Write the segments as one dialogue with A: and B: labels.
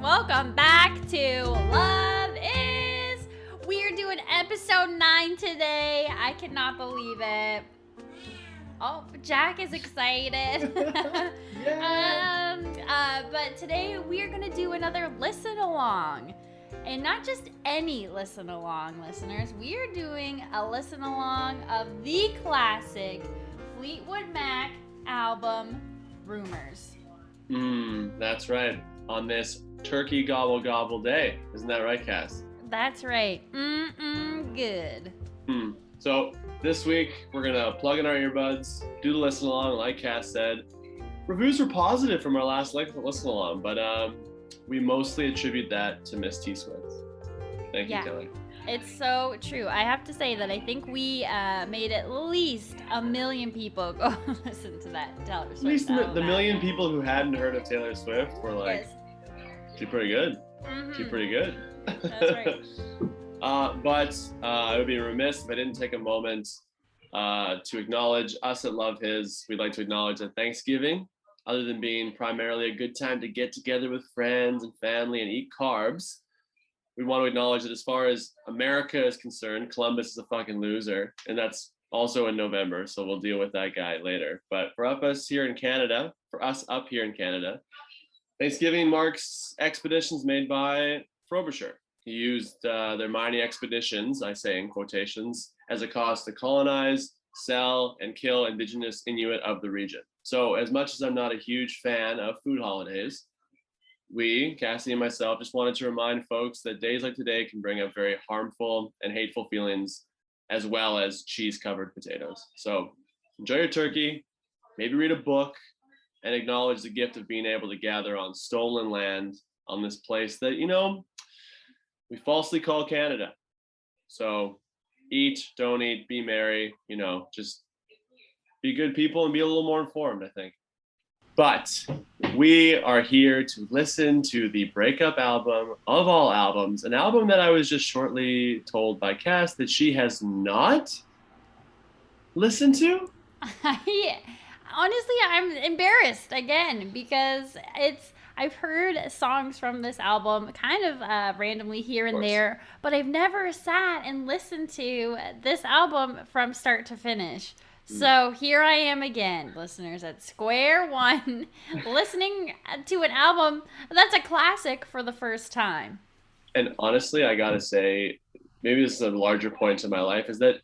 A: welcome back to Love Is. We're doing episode 9 today. I cannot believe it. Oh, Jack is excited. But today we are going to do another listen along. And not just any listen along, listeners. We are doing a listen along of the classic Fleetwood Mac album, Rumours.
B: That's right. On this turkey gobble gobble day. Isn't that right, Cass?
A: That's right. Good.
B: So this week, we're going to plug in our earbuds, do the listen along, like Cass said. Reviews were positive from our last listen along, but we mostly attribute that to Miss T. Swift. Thank you, Kelly.
A: It's so true. I have to say that I think we made at least 1 million people go listen to that Taylor Swift.
B: At least the million people who hadn't heard of Taylor Swift were like, she's pretty good. She's pretty good.
A: That's right.
B: But I would be remiss if I didn't take a moment to acknowledge us at Love His. We'd like to acknowledge that Thanksgiving, other than being primarily a good time to get together with friends and family and eat carbs, we want to acknowledge that as far as America is concerned, Columbus is a fucking loser, and that's also in November, so we'll deal with that guy later. But for us here in Canada, Thanksgiving marks expeditions made by Frobisher. He used their mining expeditions, I say in quotations, as a cause to colonize, sell, and kill indigenous Inuit of the region. So as much as I'm not a huge fan of food holidays, we, Cassie and myself, just wanted to remind folks that days like today can bring up very harmful and hateful feelings, as well as cheese-covered potatoes. So enjoy your turkey, maybe read a book, and acknowledge the gift of being able to gather on stolen land on this place that, we falsely call Canada. So eat, don't eat, be merry, just be good people and be a little more informed, I think. But we are here to listen to the breakup album of all albums, an album that I was just shortly told by Cass that she has not listened to.
A: Honestly, I'm embarrassed again because I've heard songs from this album kind of randomly here and there, but I've never sat and listened to this album from start to finish. So here I am again, listeners, at square one, listening to an album that's a classic for the first time.
B: And honestly, I gotta say, maybe this is a larger point in my life, is that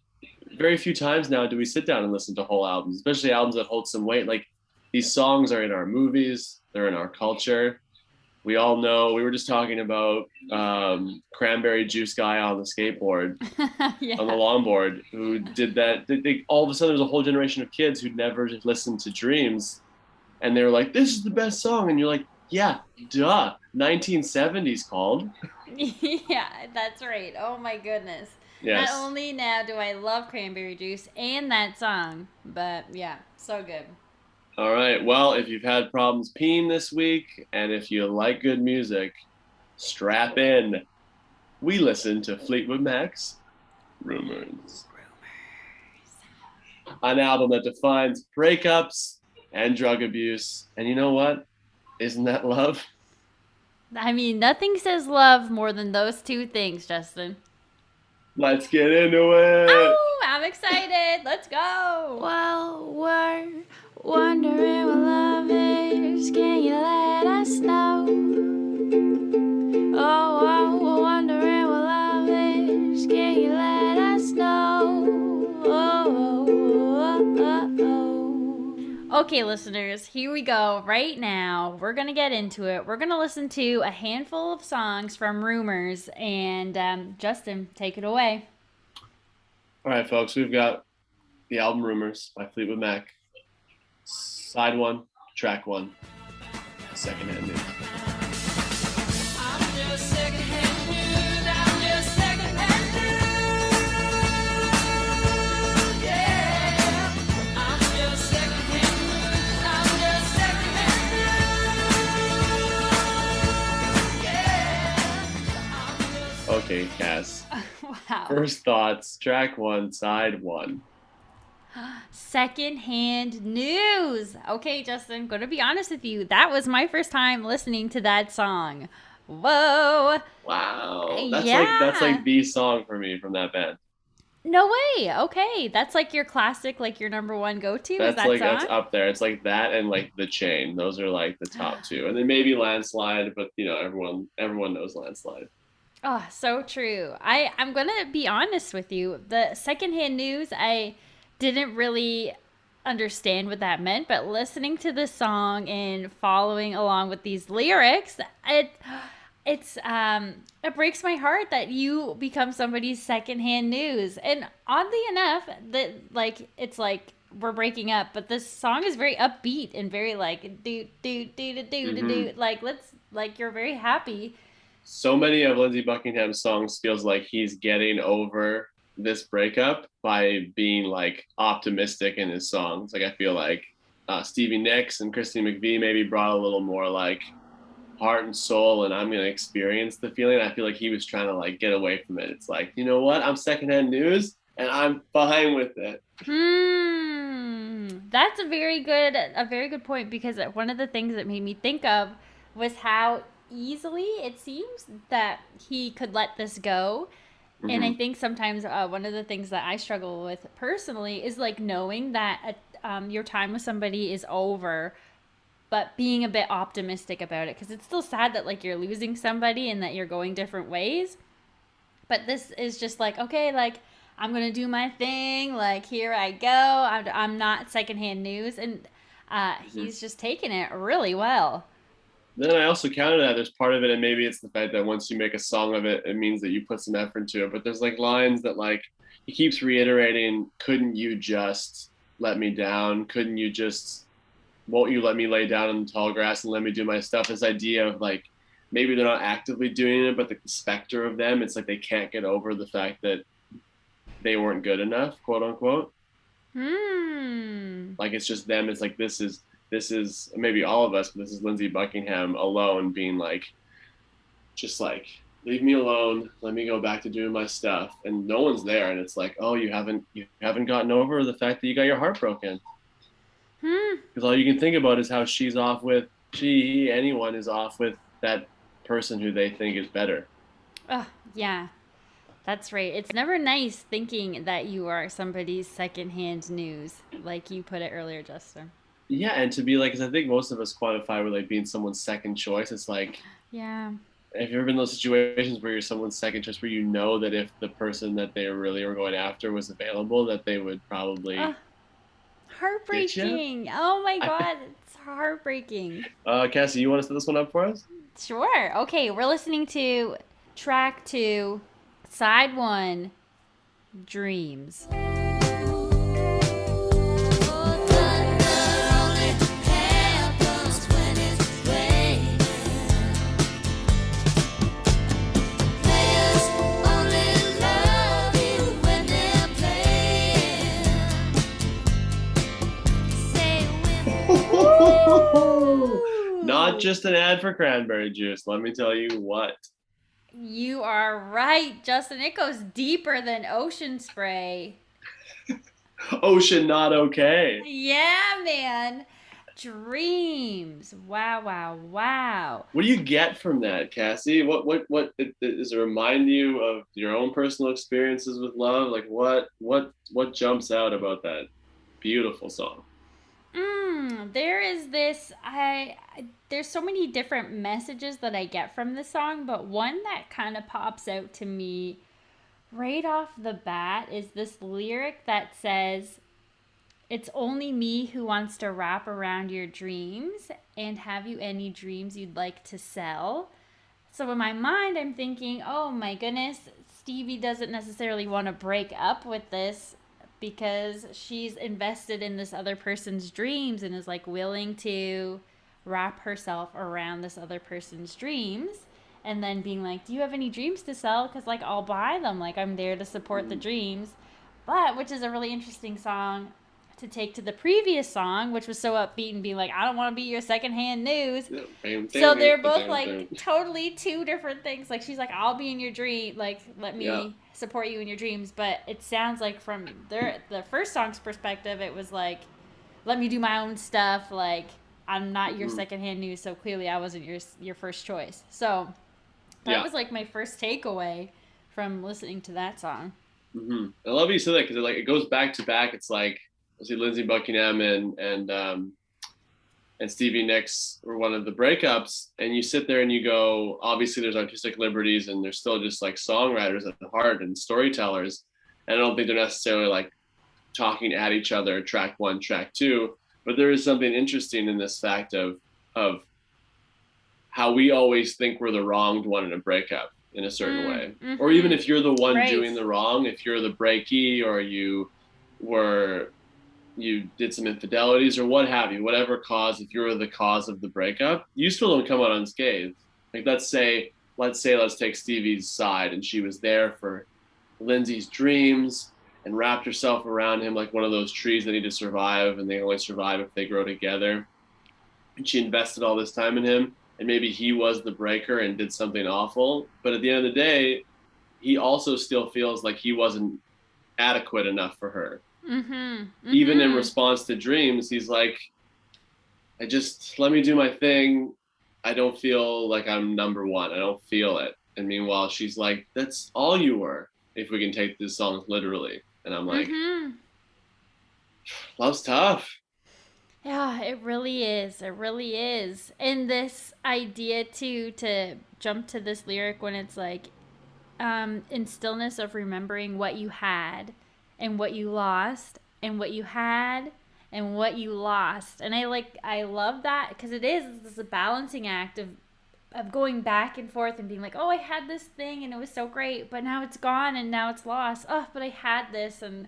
B: very few times now do we sit down and listen to whole albums, especially albums that hold some weight. Like, these songs are in our movies, they're in our culture. We all know, we were just talking about Cranberry Juice guy on the skateboard, on the longboard, who did that. They, all of a sudden, there's a whole generation of kids who'd never just listened to Dreams. And they were like, this is the best song. And you're like, yeah, duh. 1970s called.
A: Yeah, that's right. Oh my goodness.
B: Yes.
A: Not only now do I love Cranberry Juice and that song, but yeah, so good.
B: All right. Well, if you've had problems peeing this week, and if you like good music, strap in. We listen to Fleetwood Mac's Rumours. An album that defines breakups and drug abuse. And you know what? Isn't that love?
A: I mean, nothing says love more than those two things, Justin.
B: Let's get into it.
A: Oh, I'm excited. Let's go.
C: Well, we're wondering what love is. Can you let us know? Oh, we're wondering what love is. Can you let us know?
A: Okay, listeners, here we go. Right now, we're going to get into it. We're going to listen to a handful of songs from Rumours. And Justin, take it away.
B: All right, folks, we've got the album Rumours by Fleetwood Mac. Side 1, track 1, secondhand news. Okay, Cass.
A: Wow.
B: First thoughts, track 1, side 1.
A: Secondhand news. Okay, Justin, I'm going to be honest with you. That was my first time listening to that song. Whoa.
B: Wow, that's
A: Yeah.
B: like the song for me from that band.
A: No way. Okay. That's like your classic, like your number one go to is that
B: That's
A: song?
B: up there. It's like that and like The Chain. Those are like the top two, and then maybe Landslide. But everyone knows Landslide.
A: Oh, so true. I'm gonna be honest with you. The secondhand news, I didn't really understand what that meant, but listening to the song and following along with these lyrics, it breaks my heart that you become somebody's secondhand news. And oddly enough, that like it's like we're breaking up, but this song is very upbeat and very like do
B: Hmm.
A: like let's like you're very happy.
B: So many of Lindsey Buckingham's songs feels like he's getting over this breakup by being like optimistic in his songs. Like I feel like Stevie Nicks and Christine McVie maybe brought a little more like heart and soul, and I'm gonna experience the feeling. I feel like he was trying to like get away from it. It's like, you know what? I'm secondhand news, and I'm fine with it.
A: That's a very good point because one of the things that made me think of was how easily it seems that he could let this go. And I
B: Hmm.
A: think sometimes one of the things that I struggle with personally is like knowing that your time with somebody is over, but being a bit optimistic about it because it's still sad that like you're losing somebody and that you're going different ways. But this is just like, okay, like I'm gonna do my thing. Like here I go. I'm not secondhand news, and
B: Hmm.
A: he's just taking it really well.
B: Then I also counter that there's part of it, and maybe it's the fact that once you make a song of it, it means that you put some effort into it. But there's like lines that like he keeps reiterating, couldn't you just let me down? Couldn't you just won't you let me lay down in the tall grass and let me do my stuff? This idea of like maybe they're not actively doing it, but the specter of them, it's like they can't get over the fact that they weren't good enough, quote unquote.
A: Hmm.
B: Like it's just them. It's like this is maybe all of us, but this is Lindsey Buckingham alone being like, just like leave me alone, let me go back to doing my stuff, and no one's there, and it's like, oh, you haven't gotten over the fact that you got your heart broken,
A: Hmm.
B: because all you can think about is how she's off with anyone is off with that person who they think is better.
A: Oh, yeah. That's right. It's never nice thinking that you are somebody's secondhand news, like you put it earlier, Justin.
B: Yeah, and to be like, because I think most of us quantify with like being someone's second choice. It's like,
A: Yeah.
B: have you ever been in those situations where you're someone's second choice, where you know that if the person that they really were going after was available, that they would
A: Oh,
B: probably ditch you?
A: heartbreaking. Oh my God. It's heartbreaking.
B: Cassie, you want to set this one up for us?
A: Sure. Okay, we're listening to track two, side one, Dreams.
B: Not
A: Woo!
B: just an ad for cranberry juice. Let me tell you what.
A: You are right, Justin. It goes deeper than ocean spray.
B: Ocean not okay.
A: Yeah, man. Dreams. Wow, wow, wow.
B: What do you get from that, Cassie? Does it remind you of your own personal experiences with love? Like what jumps out about that beautiful song?
A: There is this there's so many different messages that I get from this song, but one that kind of pops out to me right off the bat is this lyric that says, "It's only me who wants to wrap around your dreams, and have you any dreams you'd like to sell?" So in my mind, I'm thinking, oh my goodness, Stevie doesn't necessarily want to break up with this because she's invested in this other person's dreams and is like willing to wrap herself around this other person's dreams. And then being like, do you have any dreams to sell? Because, like, I'll buy them. Like, I'm there to support the dreams. But, which is a really interesting song to take to the previous song, which was so upbeat and being like, I don't want to be your secondhand news. So they're both like totally two different things. Like she's like, I'll be in your dream, like let
B: Yeah.
A: me support you in your dreams. But it sounds like from the first song's perspective, it was like, let me do my own stuff. Like I'm not your
B: Mhm.
A: secondhand news, so clearly I wasn't your first choice. So That was like my first takeaway from listening to that song.
B: I love you said that, because it goes back to back. It's like, let's see, Lindsey Buckingham and Stevie Nicks were one of the breakups, and you sit there and you go, obviously there's artistic liberties and they're still just like songwriters at the heart and storytellers. And I don't think they're necessarily like talking at each other, track one, track two, but there is something interesting in this fact of how we always think we're the wronged one in a breakup in a certain way. Or even if you're the one doing the wrong, if you're the breakee, or you did some infidelities or what have you, whatever cause, if you're the cause of the breakup, you still don't come out unscathed. Like let's take Stevie's side, and she was there for Lindsey's dreams and wrapped herself around him like one of those trees that need to survive, and they only survive if they grow together. And she invested all this time in him, and maybe he was the breaker and did something awful. But at the end of the day, he also still feels like he wasn't adequate enough for her. Even in response to dreams, he's like, let me do my thing. I don't feel like I'm number one. I don't feel it. And meanwhile, she's like, that's all you were, if we can take this song literally. And I'm like, love's tough.
A: Yeah, it really is. It really is. And this idea too, to jump to this lyric when it's like, in stillness of remembering what you had and what you lost and what you had and what you lost. And I love that, because it's a balancing act of going back and forth and being like, oh, I had this thing and it was so great, but now it's gone and now it's lost. Oh, but I had this, and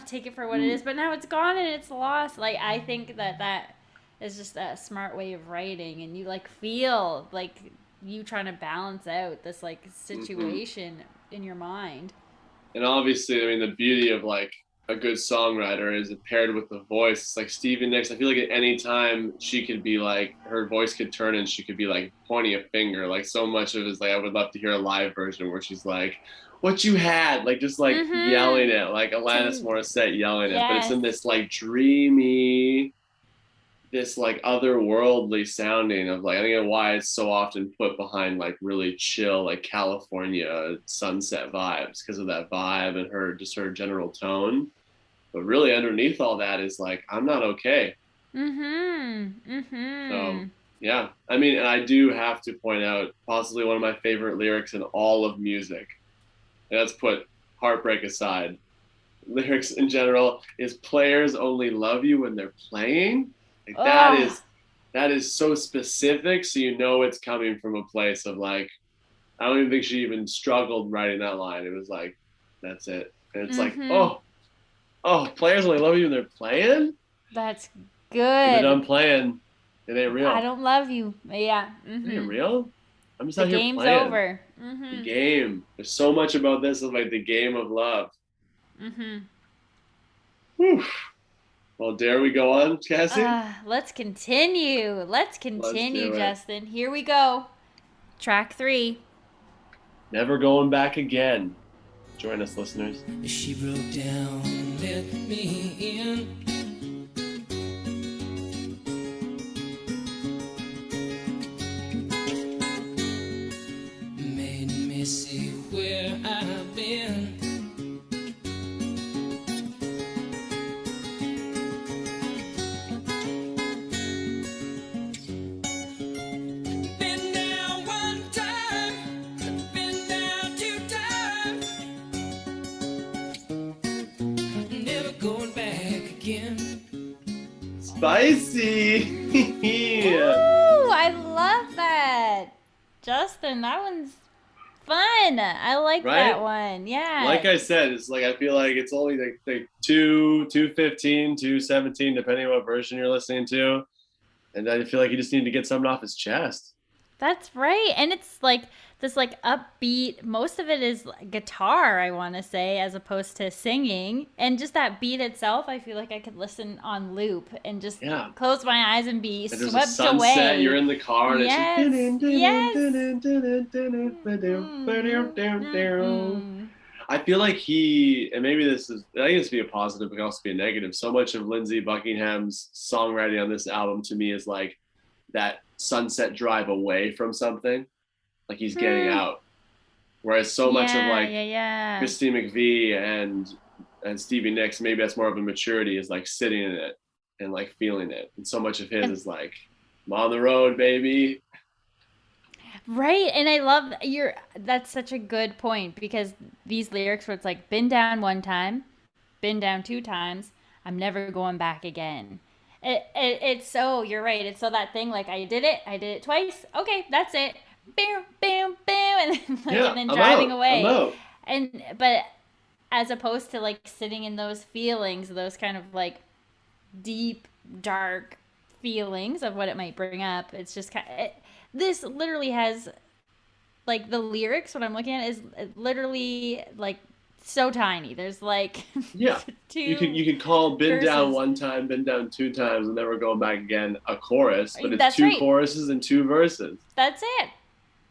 A: take it for what it is, but now it's gone and it's lost. Like, I think that is just a smart way of writing, and you like feel like you trying to balance out this like situation in your mind.
B: And obviously, I mean, the beauty of like a good songwriter is it paired with the voice. It's like Stevie Nicks, I feel like at any time she could be like, her voice could turn and she could be like pointing a finger. Like, so much of it is like, I would love to hear a live version where she's like, what you had, like just like yelling it, like Alanis Morissette yelling it, but it's in this like dreamy, this like otherworldly sounding of like, I think why it's so often put behind like really chill, like California sunset vibes, because of that vibe and her general tone. But really underneath all that is like, I'm not okay. So yeah, I mean, and I do have to point out possibly one of my favorite lyrics in all of music. And let's put Heartbreak aside. Lyrics in general is, players only love you when they're playing. Like, that is so specific, so you know it's coming from a place of like, I don't even think she even struggled writing that line. It was like, that's it. And it's like, oh, players only love you when they're playing?
A: That's good.
B: When they're done playing, it ain't real.
A: I don't love you. Yeah.
B: It ain't real? I'm just out here playing.
A: The game's over.
B: The game. There's so much about this of like the game of love. Whew. Well, dare we go on, Cassie?
A: Let's continue. Let's continue, Justin. Here we go. Track 3.
B: Never Going Back Again. Join us, listeners.
D: She broke down, let me in. Made me see where I've been. Been down one time, been down 2 times. Never going back again.
B: Spicy!
A: Ooh, I love that. Justin, that one's fun. I like that one. Yeah.
B: Like I said, it's like, I feel like it's only like 2:15, 2:17, depending on what version you're listening to. And I feel like you just need to get something off his chest.
A: That's right. And it's like this like upbeat, most of it is guitar, I want to say, as opposed to singing. And just that beat itself, I feel like I could listen on loop and just close my eyes and be
B: and
A: swept
B: a sunset,
A: away.
B: You're in the car and I feel like and maybe this is, I think it's be a positive, but it can also be a negative. So much of Lindsey Buckingham's songwriting on this album to me is like that sunset drive away from something. like he's getting out. Whereas so much of like Christine McVie and Stevie Nicks, maybe that's more of a maturity, is like sitting in it and like feeling it. And so much of his is like, I'm on the road, baby.
A: Right. And I love that's such a good point, because these lyrics where it's like, been down one time, been down two times, I'm never going back again. It's so, you're right. It's so that thing, like, I did it twice. Okay, that's it. Bam, bam, bam. And then, like, and then driving away. But as opposed to like sitting in those feelings, those kind of like deep, dark feelings of what it might bring up, it's just kind of, this literally has, like, the lyrics, what I'm looking at is literally like so tiny. There's like two
B: you can call been
A: verses.
B: Down one time, been down two times, and never going back again a chorus, but it's two choruses and two verses.
A: That's it.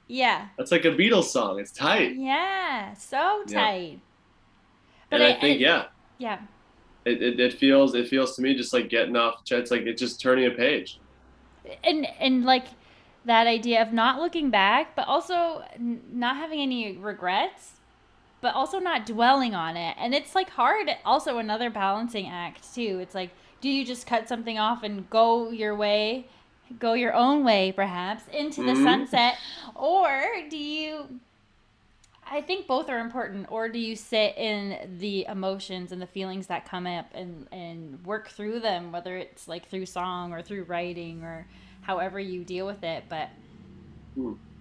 A: Yeah.
B: That's like a Beatles song. It's tight.
A: Yeah, so tight.
B: Yeah. But I think it feels to me just like getting off. It's like it's just turning a page.
A: And like that idea of not looking back, but also not having any regrets, but also not dwelling on it. And it's like hard, also another balancing act too. It's like, do you just cut something off and go your way, go your own way perhaps into the sunset, or do you, I think both are important, or do you sit in the emotions and the feelings that come up and work through them, whether it's like through song or through writing or however you deal with it. But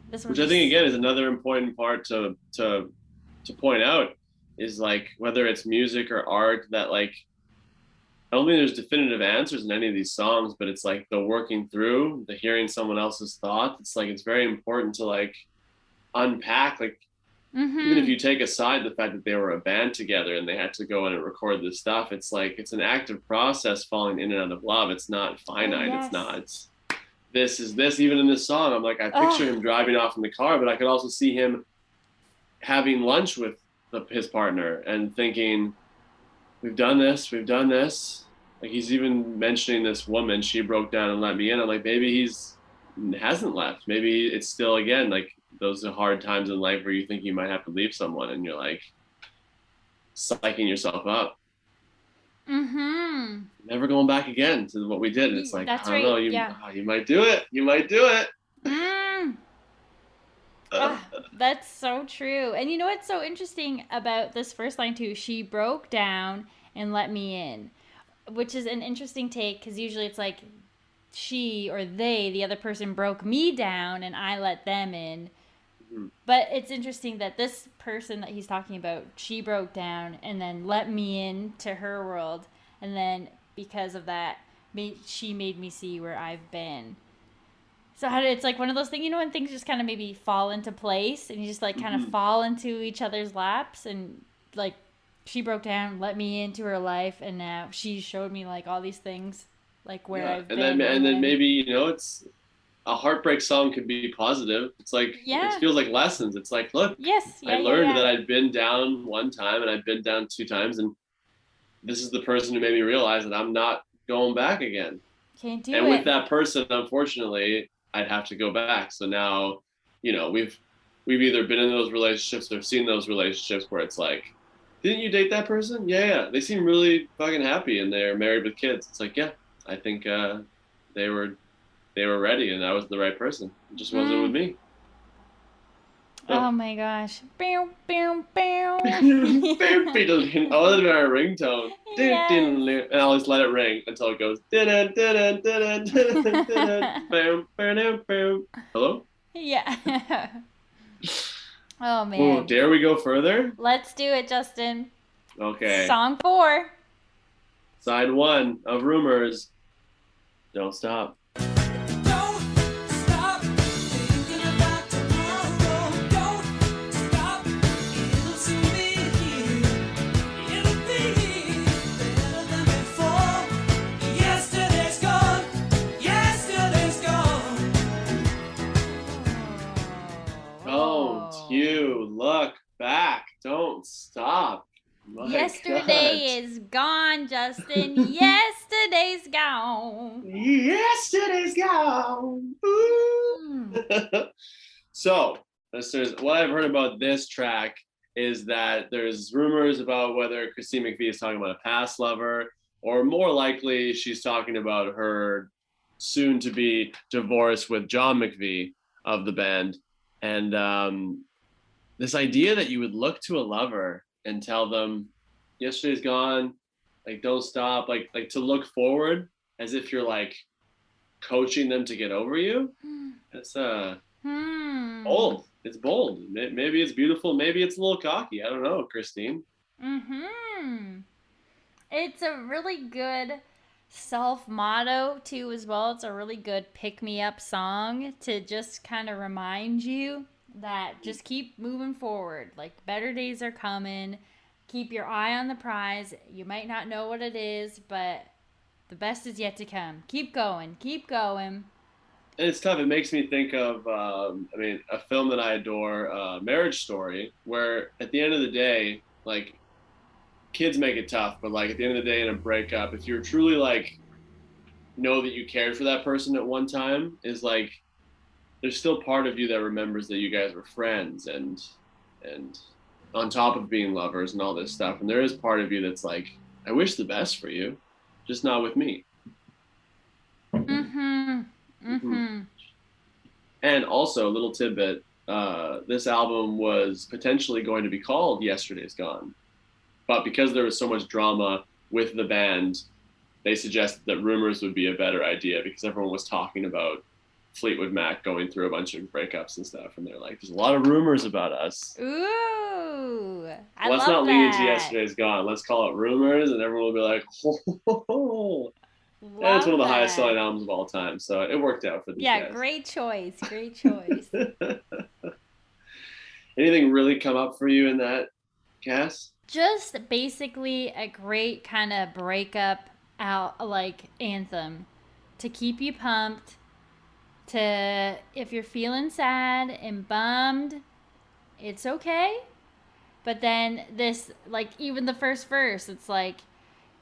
A: this one,
B: which I think again is another important part to point out, is like whether it's music or art, that like I don't think there's definitive answers in any of these songs, but it's like the working through, the hearing someone else's thoughts. It's like it's very important to like unpack, like even if you take aside the fact that they were a band together and they had to go in and record this stuff, it's like it's an active process falling in and out of love. It's not finite. It's not this is this. Even in this song, I'm like, I picture him driving off in the car, but I could also see him having lunch with his partner and thinking, we've done this. Like he's even mentioning this woman, she broke down and let me in. I'm like, maybe hasn't left. Maybe it's still, again, like those are hard times in life where you think you might have to leave someone and you're like psyching yourself up. Never going back again to what we did. And it's like,
A: that's
B: I don't know, you might do it. You might do it.
A: That's so true. And you know what's so interesting about this first line too? She broke down and let me in, which is an interesting take, because usually it's like she or they, the other person, broke me down and I let them in. But it's interesting that this person that he's talking about, she broke down and then let me into her world, and then because of that, she made me see where I've been. So it's like one of those things, you know, when things just kind of maybe fall into place and you just like kind of fall into each other's laps, and like she broke down, let me into her life, and now she showed me like all these things, like where I've been.
B: And then maybe, you know, it's a heartbreak song could be positive. It's like, it feels like lessons. It's like, look, I learned that I'd been down one time and I'd been down two times, and this is the person who made me realize that I'm not going back again.
A: Can't do it.
B: And with that person, unfortunately, I'd have to go back. So now, you know, we've either been in those relationships or seen those relationships where it's like, didn't you date that person? Yeah. They seem really fucking happy and they're married with kids. It's like, yeah, I think they were ready and I was the right person. It just wasn't with me.
A: Oh my gosh. Bow, bow, bow.
B: Oh, that'd be our ringtone. Yes. And I'll just let it ring until it goes. Hello?
A: Yeah. Oh man.
B: Ooh, dare we go further?
A: Let's do it, Justin.
B: Okay.
A: Song 4.
B: Side 1 of Rumours. Don't stop. You look back. Don't stop.
A: Yesterday is gone, Justin. Yesterday's gone.
B: Yesterday's gone. Ooh. So, Listeners, what I've heard about this track is that there's rumors about whether Christine McVie is talking about a past lover, or more likely she's talking about her soon-to-be divorce with John McVie of the band. And this idea that you would look to a lover and tell them, yesterday's gone, like don't stop, like to look forward as if you're like coaching them to get over you. That's bold. It's bold. Maybe it's beautiful. Maybe it's a little cocky. I don't know, Christine.
A: It's a really good self-motto, too, as well. It's a really good pick-me-up song to just kind of remind you that just keep moving forward. Like, better days are coming. Keep your eye on the prize. You might not know what it is, but the best is yet to come. Keep going. Keep going.
B: And it's tough. It makes me think of, a film that I adore, Marriage Story, where at the end of the day, like, kids make it tough, but like at the end of the day in a breakup, if you're truly like, know that you cared for that person at one time, is like, there's still part of you that remembers that you guys were friends and on top of being lovers and all this stuff. And there is part of you that's like, I wish the best for you, just not with me. And also, a little tidbit, this album was potentially going to be called Yesterday's Gone. But because there was so much drama with the band, they suggested that Rumours would be a better idea because everyone was talking about Fleetwood Mac going through a bunch of breakups and stuff. And they're like, there's a lot of rumors about us.
A: Ooh,
B: Let's not lean into Yesterday's Gone. Let's call it Rumours. And everyone will be like, oh. And it's one of the highest selling albums of all time. So it worked out for these guys.
A: Yeah, great choice. Great choice.
B: Anything really come up for you in that, Cass?
A: Just basically a great kind of breakup anthem to keep you pumped, to if you're feeling sad and bummed, it's okay. But then this, like, even the first verse, it's like,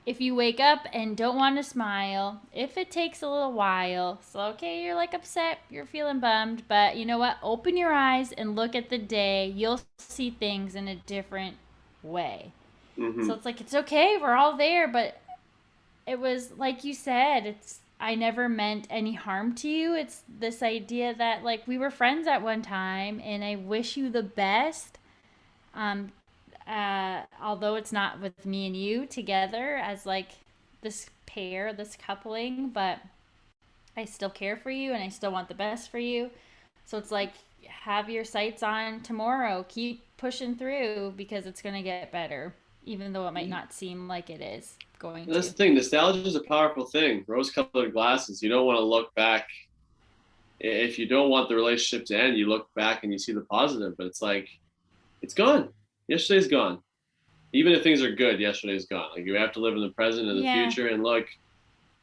A: if you wake up and don't want to smile, if it takes a little while, so okay, you're like upset, you're feeling bummed, but you know what? Open your eyes and look at the day. You'll see things in a different way. So it's like, it's okay, we're all there, but it was like you said, I never meant any harm to you. It's this idea that like we were friends at one time and I wish you the best, although it's not with me and you together as like this pair, this coupling, but I still care for you and I still want the best for you. So it's like, have your sights on tomorrow. Keep pushing through because it's going to get better, even though it might not seem like it is going to.
B: That's the thing. Nostalgia is a powerful thing. Rose-colored glasses. You don't want to look back. If you don't want the relationship to end, you look back and you see the positive. But it's like, it's gone. Yesterday's gone. Even if things are good, yesterday's gone. Like, you have to live in the present and the future. And look,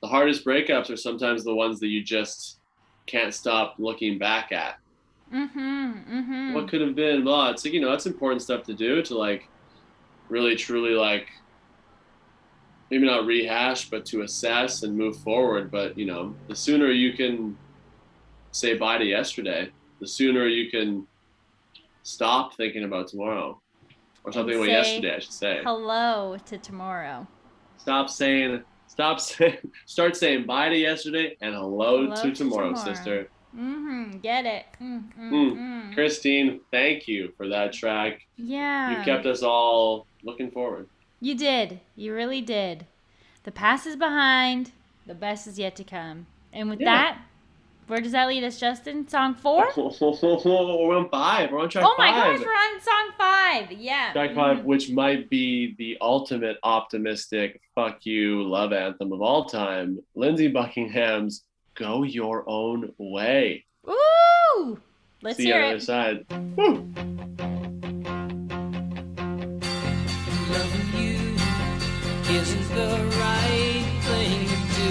B: the hardest breakups are sometimes the ones that you just can't stop looking back at. What could have been, blah. It's like, it's important stuff to do to like really truly like maybe not rehash, but to assess and move forward. But the sooner you can say bye to yesterday, the sooner you can stop thinking about tomorrow, or something about yesterday, I should say.
A: Hello to tomorrow.
B: Start saying bye to yesterday and hello to tomorrow, sister.
A: Get it.
B: Christine, thank you for that track.
A: Yeah.
B: You kept us all looking forward.
A: You did. You really did. The past is behind. The best is yet to come. And with that, where does that lead us, Justin? Song 4?
B: We're on 5. We're on track 5.
A: Oh my gosh, we're on song 5. Yeah.
B: Track 5, which might be the ultimate optimistic fuck you love anthem of all time. Lindsey Buckingham's Go Your Own Way.
A: Ooh! Let's
B: See
A: hear
B: you on
A: it.
B: the other side. Woo!
D: Loving you isn't the right thing to do.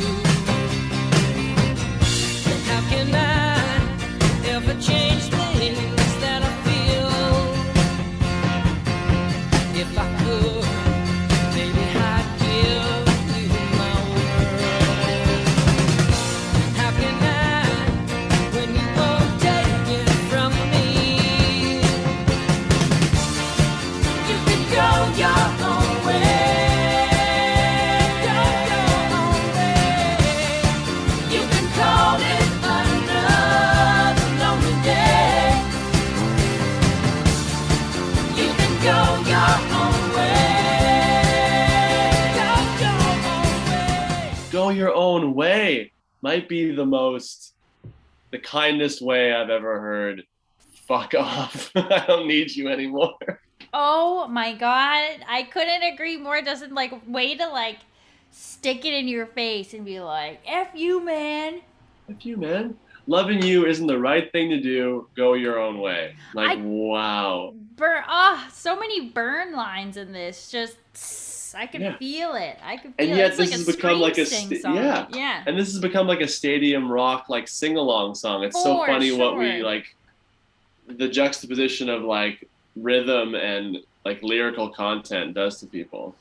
D: And how can I ever change things that I feel? If I could, maybe I'd give you my world. How can I, when you won't take it from me?
B: your own way might be the kindest way I've ever heard. Fuck off. I don't need you anymore.
A: Oh my god, I couldn't agree more. Doesn't like way to like stick it in your face and be like, "F you, man."
B: F you, man. Loving you isn't the right thing to do. Go your own way. Like,
A: I-
B: wow.
A: So many burn lines in this. Just I could
B: Yeah.
A: feel it. I could feel
B: And
A: it.
B: yet
A: It's
B: this
A: like
B: has become like a
A: Springsteen song. Yeah.
B: And this has become like a stadium rock like sing-along song. It's so
A: For
B: funny what we
A: sure.
B: like, the juxtaposition of like rhythm and like lyrical content does to people.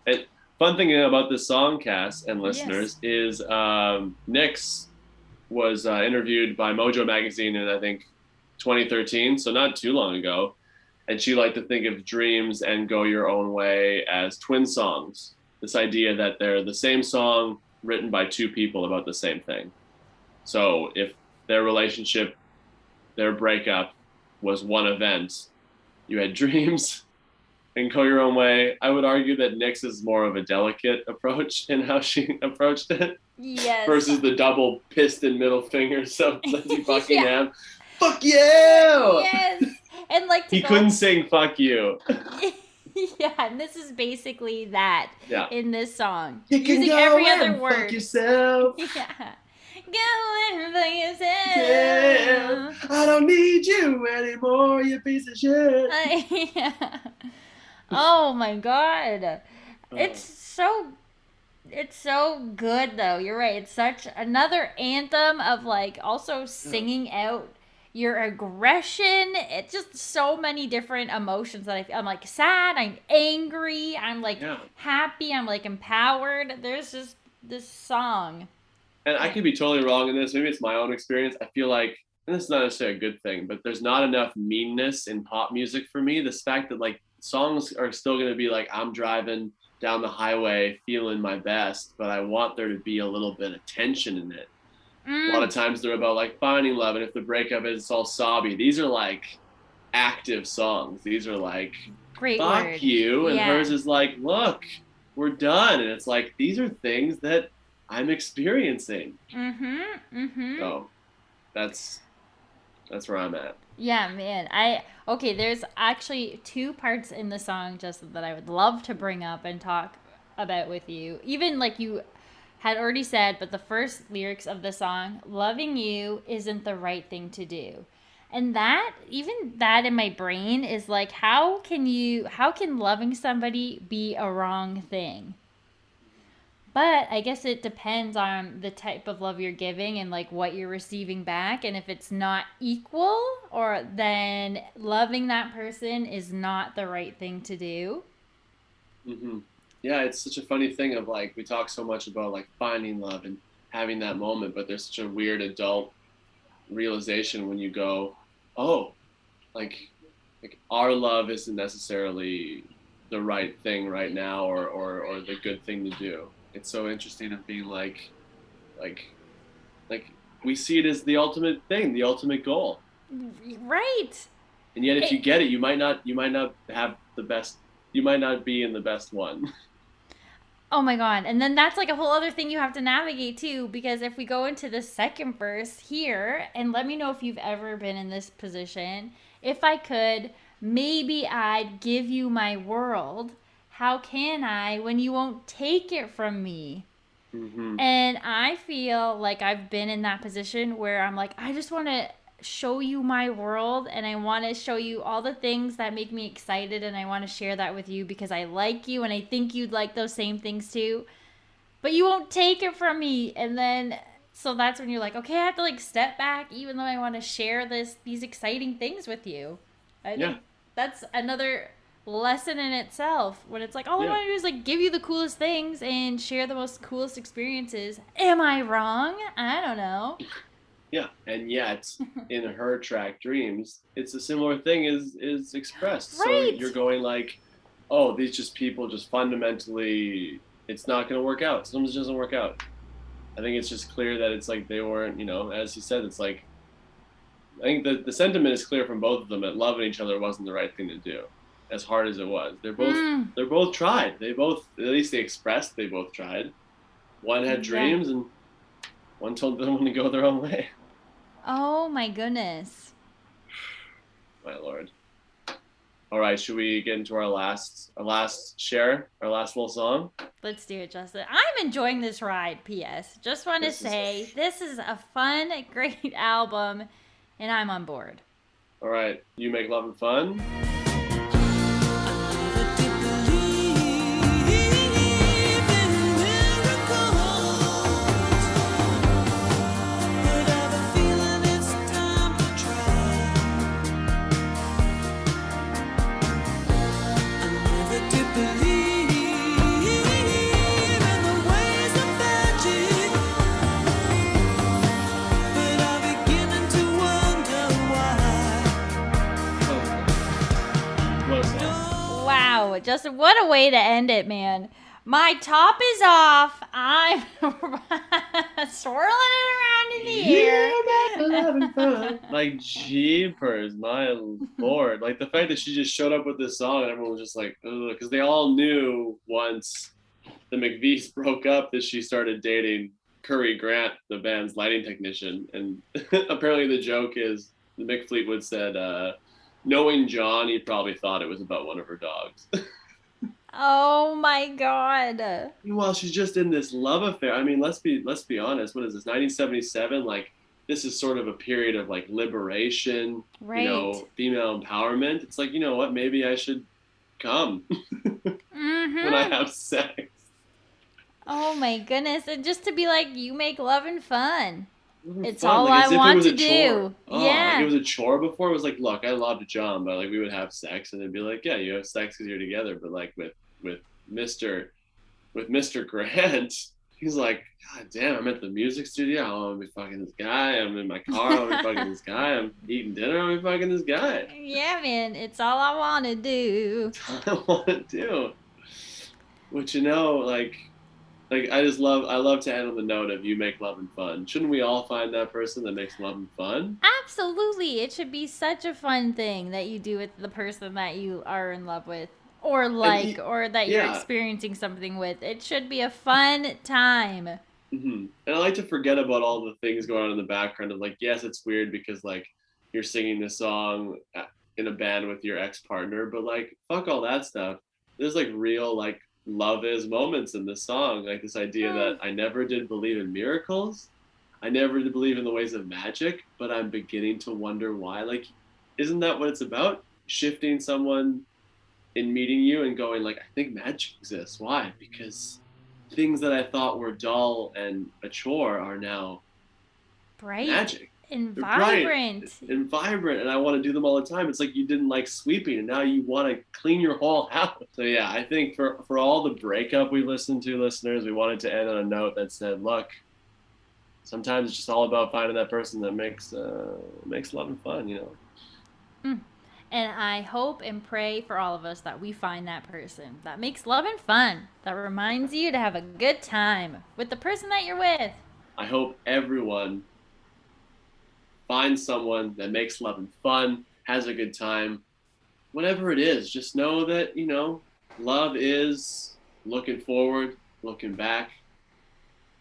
B: And fun thing about this song, Cass and listeners, is Nyx was interviewed by Mojo Magazine in I think 2013, so not too long ago, and she liked to think of Dreams and Go Your Own Way as twin songs. This idea that they're the same song written by two people about the same thing. So if their relationship, their breakup was one event, you had Dreams and Go Your Own Way. I would argue that Nyx is more of a delicate approach in how she approached it.
A: Yes.
B: Versus the double piston middle fingers of Lindsey Buckingham.
A: Yeah.
B: Fuck you!
A: Yes. And like
B: He couldn't sing fuck you.
A: Yeah, and this is basically that in this song.
B: You can
A: Using
B: go
A: every
B: and
A: other word.
B: fuck yourself.
A: Yeah. Go and fuck yourself.
B: Yeah. I don't need you anymore, you piece of shit.
A: Yeah. Oh my god. It's so good though. You're right. It's such another anthem of like also singing out your aggression. It's just so many different emotions that I feel. I'm like sad, I'm angry, I'm like happy, I'm like empowered. There's just this song.
B: And I could be totally wrong in this. Maybe it's my own experience. I feel like, and this is not necessarily a good thing, but there's not enough meanness in pop music for me. This fact that like songs are still going to be like, I'm driving down the highway feeling my best, but I want there to be a little bit of tension in it. A lot of times they're about like finding love, and if the breakup is, it's all sobby. These are like active songs. These are like,
A: great
B: fuck
A: word.
B: you, and hers is like, look, we're done. And it's like, these are things that I'm experiencing. So that's where I'm at.
A: Yeah, man. There's actually two parts in the song, Justin, that I would love to bring up and talk about with you. Even like you had already said, but the first lyrics of the song, loving you isn't the right thing to do. And even that in my brain is like, how can loving somebody be a wrong thing? But I guess it depends on the type of love you're giving and like what you're receiving back. And if it's not equal, or then loving that person is not the right thing to do.
B: Mm-hmm. Yeah, it's such a funny thing of like, we talk so much about like finding love and having that moment, but there's such a weird adult realization when you go, oh, like our love isn't necessarily the right thing right now, or the good thing to do. It's so interesting of being like we see it as the ultimate thing, the ultimate goal.
A: Right.
B: And yet if you get it, you might not have the best, you might not be in the best one.
A: Oh my god. And then that's like a whole other thing you have to navigate too, because if we go into the second verse here, and let me know if you've ever been in this position. If I could, maybe I'd give you my world. How can I when you won't take it from me?
B: Mm-hmm.
A: And I feel like I've been in that position where I'm like, I just want to show you my world, and I want to show you all the things that make me excited, and I want to share that with you because I like you and I think you'd like those same things too. But you won't take it from me. And then so that's when you're like, okay, I have to like step back even though I want to share these exciting things with you. I think that's another lesson in itself, when it's like all I want to do is like give you the coolest things and share the most coolest experiences. Am I wrong? I don't know.
B: Yeah, and yet in her track Dreams, it's a similar thing is expressed.
A: Right.
B: So you're going like, oh, these just people just fundamentally, it's not going to work out. Sometimes it doesn't work out. I think it's just clear that it's like they weren't, as you said, it's like, I think the sentiment is clear from both of them that loving each other wasn't the right thing to do, as hard as it was. They're both tried. They both, at least they expressed they both tried. One had dreams and one told them to go their own way.
A: Oh my goodness.
B: My lord. All right, should we get into our last share, our last little song?
A: Let's do it, Justin. I'm enjoying this ride, P.S. Just want to say, this is a fun, great album, and I'm on board.
B: All right, You Make Love and Fun.
A: Wow, Justin, what a way to end it, man. My top is off. I'm swirling it around in the air.
B: Yeah, having fun. Like, jeepers, my lord. Like, the fact that she just showed up with this song and everyone was just like, ugh, because they all knew once the McVies broke up that she started dating Curry Grant, the band's lighting technician. And apparently the joke is, Mick Fleetwood said, knowing John, he probably thought it was about one of her dogs.
A: Oh my God.
B: Well, she's just in this love affair. I mean, let's be honest. What is this? 1977? Like, this is sort of a period of like liberation,
A: right.
B: You know, female empowerment. It's like, you know what? Maybe I should come when I have sex.
A: Oh my goodness. And just to be like, you make love and fun. It's
B: fun.
A: all
B: like,
A: I want to do.
B: Oh,
A: yeah.
B: Like it was a chore before. It was like, look, I loved John, but like we would have sex and it'd be like, yeah, you have sex because you're together. But like with Mr. Grant, he's like, God damn, I'm at the music studio. I want to be fucking this guy. I'm in my car. I want to be fucking this guy. I'm eating dinner. I want to be fucking this guy.
A: Yeah, man. It's all I want to do.
B: It's all I want to do. Which, you know, like I love to end on the note of you make love and fun. Shouldn't we all find that person that makes love and fun?
A: Absolutely. It should be such a fun thing that you do with the person that you are in love with or like or that you're experiencing something with. It should be a fun time.
B: Mm-hmm. And I like to forget about all the things going on in the background of like, yes, it's weird because like you're singing this song in a band with your ex-partner, but like fuck all that stuff. There's like real like love is moments in this song, like this idea that I never did believe in miracles, I never did believe in the ways of magic, but I'm beginning to wonder why. Like, isn't that what it's about? Shifting someone in meeting you and going like, I think magic exists. Why? Because things that I thought were dull and a chore are now
A: bright,
B: magic
A: and vibrant.
B: And vibrant, and I want to do them all the time. It's like you didn't like sweeping, and now you want to clean your whole house. So yeah, I think for all the breakup we listened to, listeners, we wanted to end on a note that said, look, sometimes it's just all about finding that person that makes love and fun, you know.
A: And I hope and pray for all of us that we find that person that makes love and fun, that reminds you to have a good time with the person that you're with.
B: I hope everyone finds someone that makes love and fun, has a good time, whatever it is. Just know that, you know, love is looking forward, looking back,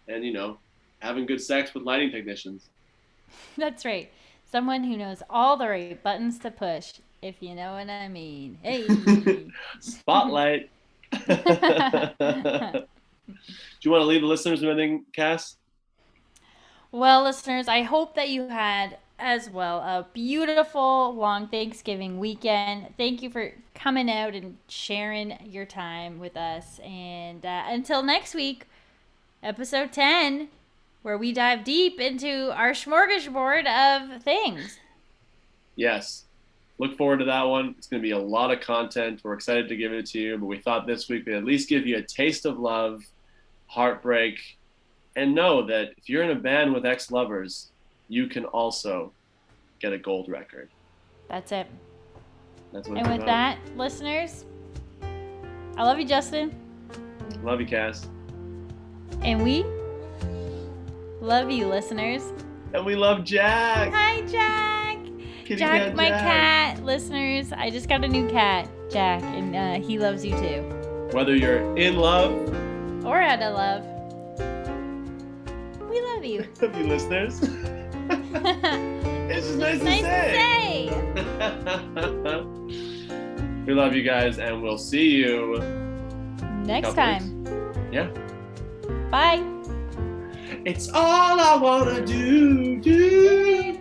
B: and, you know, having good sex with lighting technicians. That's
A: right. Someone who knows all the right buttons to push, if you know what I mean. Hey.
B: Spotlight. Do you want to leave the listeners with anything, Cass?
A: Well, listeners, I hope that you had as well a beautiful long Thanksgiving weekend. Thank you for coming out and sharing your time with us. And until next week, episode 10, where we dive deep into our smorgasbord of things.
B: Yes. Look forward to that one. It's going to be a lot of content. We're excited to give it to you, but we thought this week we'd at least give you a taste of love, heartbreak, and know that if you're in a band with ex-lovers, you can also get a gold record.
A: That's it.
B: That's what
A: and with that, listeners, I love you, Justin.
B: Love you, Cass.
A: And we love you, listeners.
B: And we love Jack.
A: Hi, Jack.
B: Kitty
A: Jack,
B: cat,
A: my
B: Jack.
A: cat. Listeners, I just got a new cat, Jack, and he loves you too.
B: Whether you're in love
A: or out of love. We love you.
B: Love you, listeners. It's just nice to say. We love you guys, and we'll see you
A: Next time.
B: Yeah.
A: Bye.
B: It's all I wanna do.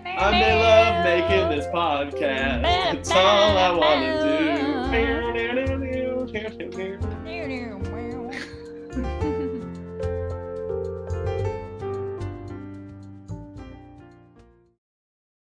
B: I may love making this podcast. It's all I wanna do.